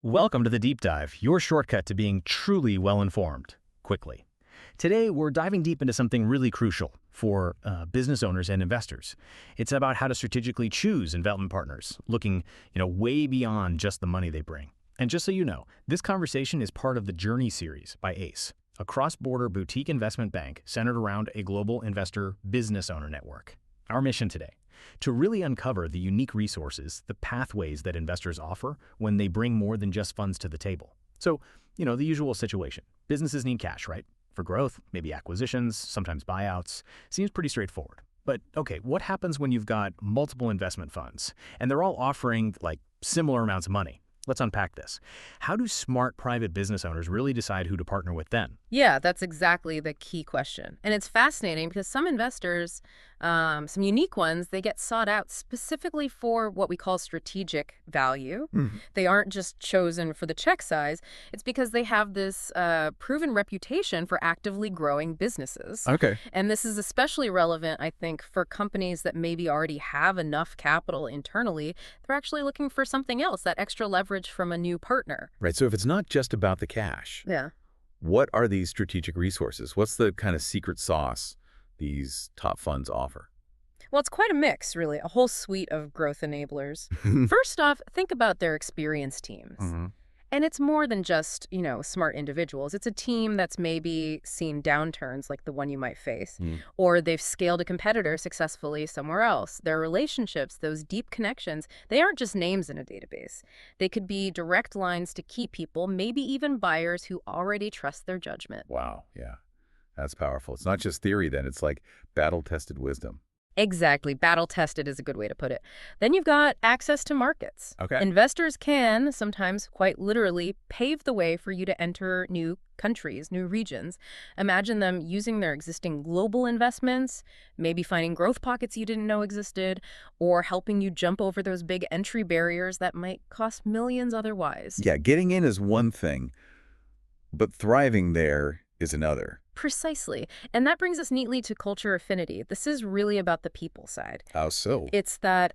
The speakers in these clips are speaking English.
Welcome to the Deep Dive, your shortcut to being truly well-informed, quickly. Today, we're diving deep into something really crucial for business owners and investors. It's about how to strategically choose investment partners, looking, way beyond just the money they bring. And just so you know, this conversation is part of the Journey series by ACE, a cross-border boutique investment bank centered around a global investor business owner network. Our mission today: to really uncover the unique resources, the pathways that investors offer when they bring more than just funds to the table. So, the usual situation. Businesses need cash, right? For growth, maybe acquisitions, sometimes buyouts. Seems pretty straightforward. But okay, what happens when you've got multiple investment funds and they're all offering similar amounts of money? Let's unpack this. How do smart private business owners really decide who to partner with then? Yeah, that's exactly the key question. And it's fascinating because some investors, some unique ones, they get sought out specifically for what we call strategic value. Mhm. They aren't just chosen for the check size. It's because they have this proven reputation for actively growing businesses. Okay. And this is especially relevant, I think, for companies that maybe already have enough capital internally. They're actually looking for something else, that extra leverage from a new partner. Right. So if it's not just about the cash, Yeah. what are these strategic resources? What's the kind of secret sauce these top funds offer? Well, it's quite a mix, really, a whole suite of growth enablers. First off, think about their experienced teams. Mhm. And it's more than just, smart individuals. It's a team that's maybe seen downturns like the one you might face, Mm. or they've scaled a competitor successfully somewhere else. Their relationships, those deep connections, they aren't just names in a database. They could be direct lines to key people, maybe even buyers who already trust their judgment. Wow. Yeah. That's powerful. It's not just theory then. It's like battle-tested wisdom. Exactly. Battle tested is a good way to put it. Then you've got access to markets. Okay. Investors can sometimes quite literally pave the way for you to enter new countries, new regions. Imagine them using their existing global investments, maybe finding growth pockets you didn't know existed, or helping you jump over those big entry barriers that might cost millions otherwise. Yeah, getting in is one thing, but thriving there is another. Precisely. And that brings us neatly to culture affinity. This is really about the people side. How so? It's that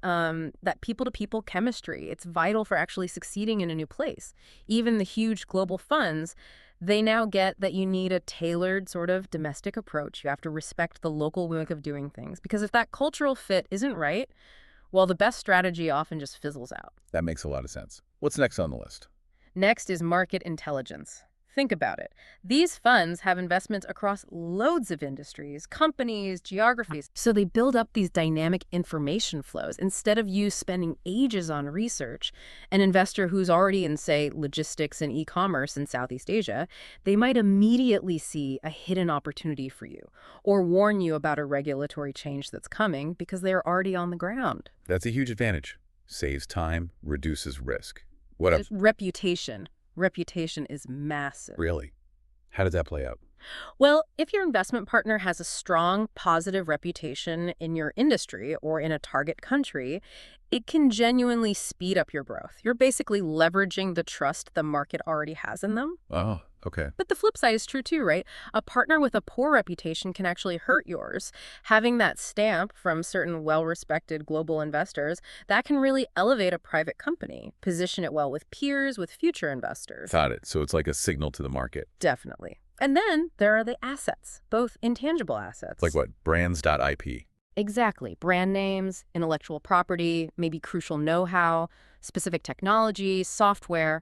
people-to-people chemistry. It's vital for actually succeeding in a new place. Even the huge global funds, they now get that you need a tailored sort of domestic approach. You have to respect the local way of doing things. Because if that cultural fit isn't right, well, the best strategy often just fizzles out. That makes a lot of sense. What's next on the list? Next is market intelligence. Think about it. These funds have investments across loads of industries, companies, geographies. So they build up these dynamic information flows. Instead of you spending ages on research, an investor who's already in, say, logistics and e-commerce in Southeast Asia, they might immediately see a hidden opportunity for you or warn you about a regulatory change that's coming because they're already on the ground. That's a huge advantage. Saves time, reduces risk. What else? Reputation. Reputation is massive. Really? How does that play out? Well, if your investment partner has a strong, positive reputation in your industry or in a target country, it can genuinely speed up your growth. You're basically leveraging the trust the market already has in them. Oh, okay. But the flip side is true too, right? A partner with a poor reputation can actually hurt yours. Having that stamp from certain well-respected global investors, that can really elevate a private company, position it well with peers, with future investors. Got it. So it's like a signal to the market. Definitely. And then there are the assets, both intangible assets. Like what? Brands.ip. Exactly. Brand names, intellectual property, maybe crucial know-how, specific technology, software,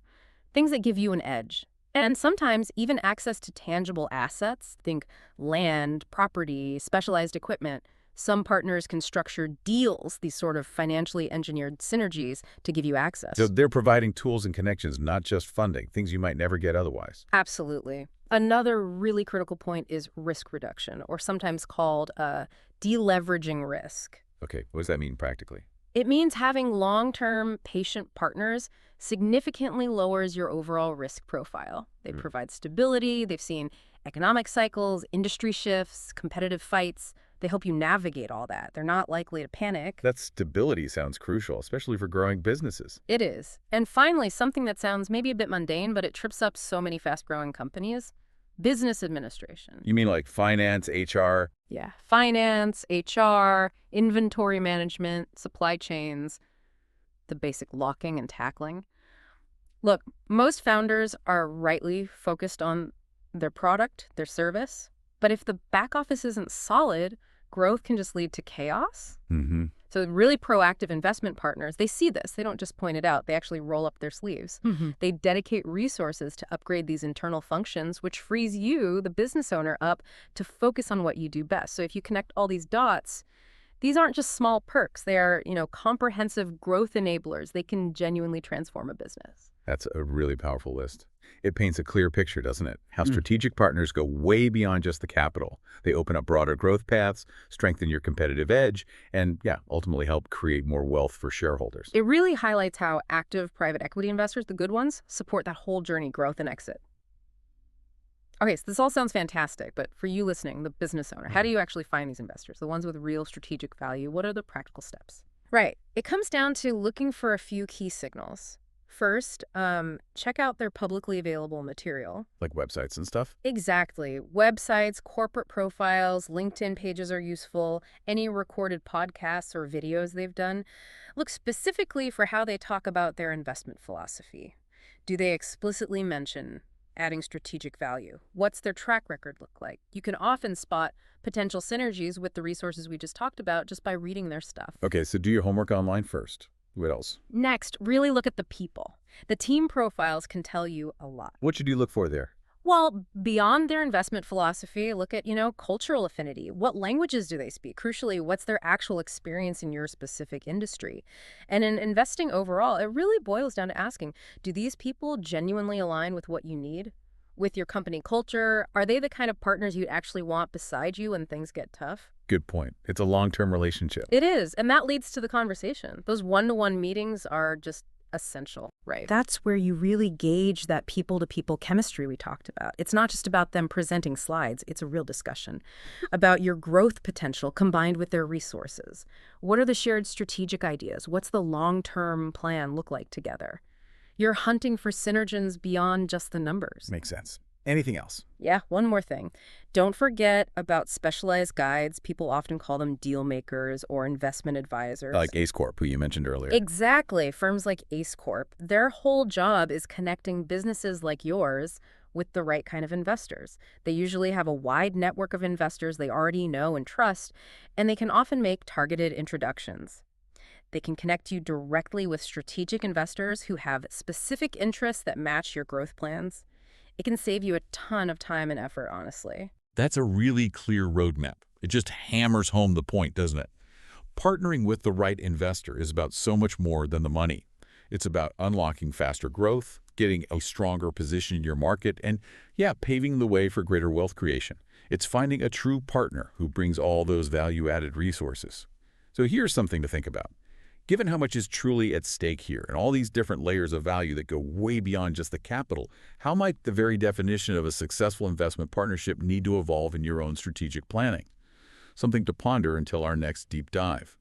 things that give you an edge. And sometimes even access to tangible assets, think land, property, specialized equipment. Some partners can structure deals, these sort of financially engineered synergies, to give you access. So they're providing tools and connections, not just funding, things you might never get otherwise. Absolutely. Another really critical point is risk reduction, or sometimes called deleveraging risk. Okay, what does that mean practically? It means having long-term patient partners significantly lowers your overall risk profile. They provide stability, they've seen economic cycles, industry shifts, competitive fights. They help you navigate all that. They're not likely to panic. That stability sounds crucial, especially for growing businesses. It is. And finally, something that sounds maybe a bit mundane, but it trips up so many fast-growing companies: business administration. You mean like finance, HR? Yeah, finance, HR, inventory management, supply chains, the basic locking and tackling. Look, most founders are rightly focused on their product, their service, but if the back office isn't solid, growth can just lead to chaos. Mm-hmm. So really proactive investment partners, they see this. They don't just point it out. They actually roll up their sleeves. They dedicate resources to upgrade these internal functions, which frees you, the business owner, up to focus on what you do best. So if you connect all these dots, these aren't just small perks. They are, comprehensive growth enablers. They can genuinely transform a business. That's a really powerful list. It paints a clear picture, doesn't it? How strategic partners go way beyond just the capital. They open up broader growth paths, strengthen your competitive edge, and ultimately help create more wealth for shareholders. It really highlights how active private equity investors, the good ones, support that whole journey, growth and exit. Okay, so this all sounds fantastic, but for you listening, the business owner, how do you actually find these investors, the ones with real strategic value? What are the practical steps? Right. It comes down to looking for a few key signals. First, check out their publicly available material. Like websites and stuff? Exactly. Websites, corporate profiles, LinkedIn pages are useful. Any recorded podcasts or videos they've done. Look specifically for how they talk about their investment philosophy. Do they explicitly mention adding strategic value? What's their track record look like? You can often spot potential synergies with the resources we just talked about just by reading their stuff. Okay, so do your homework online first. What else? Next, really look at the people. The team profiles can tell you a lot. What should you look for there? Well, beyond their investment philosophy, look at, cultural affinity. What languages do they speak? Crucially, what's their actual experience in your specific industry? And in investing overall, it really boils down to asking, do these people genuinely align with what you need? With your company culture? Are they the kind of partners you'd actually want beside you when things get tough? Good point. It's a long-term relationship. It is, and that leads to the conversation. Those one-to-one meetings are just essential, right? That's where you really gauge that people-to-people chemistry we talked about. It's not just about them presenting slides. It's a real discussion about your growth potential combined with their resources. What are the shared strategic ideas? What's the long-term plan look like together? You're hunting for synergens beyond just the numbers. Makes sense. Anything else? Yeah, one more thing. Don't forget about specialized guides. People often call them deal makers or investment advisors. Like Ace Corp, who you mentioned earlier. Exactly. Firms like Ace Corp, their whole job is connecting businesses like yours with the right kind of investors. They usually have a wide network of investors they already know and trust, and they can often make targeted introductions. They can connect you directly with strategic investors who have specific interests that match your growth plans. It can save you a ton of time and effort, honestly. That's a really clear roadmap. It just hammers home the point, doesn't it? Partnering with the right investor is about so much more than the money. It's about unlocking faster growth, getting a stronger position in your market, and paving the way for greater wealth creation. It's finding a true partner who brings all those value-added resources. So here's something to think about. Given how much is truly at stake here and all these different layers of value that go way beyond just the capital, how might the very definition of a successful investment partnership need to evolve in your own strategic planning? Something to ponder until our next deep dive.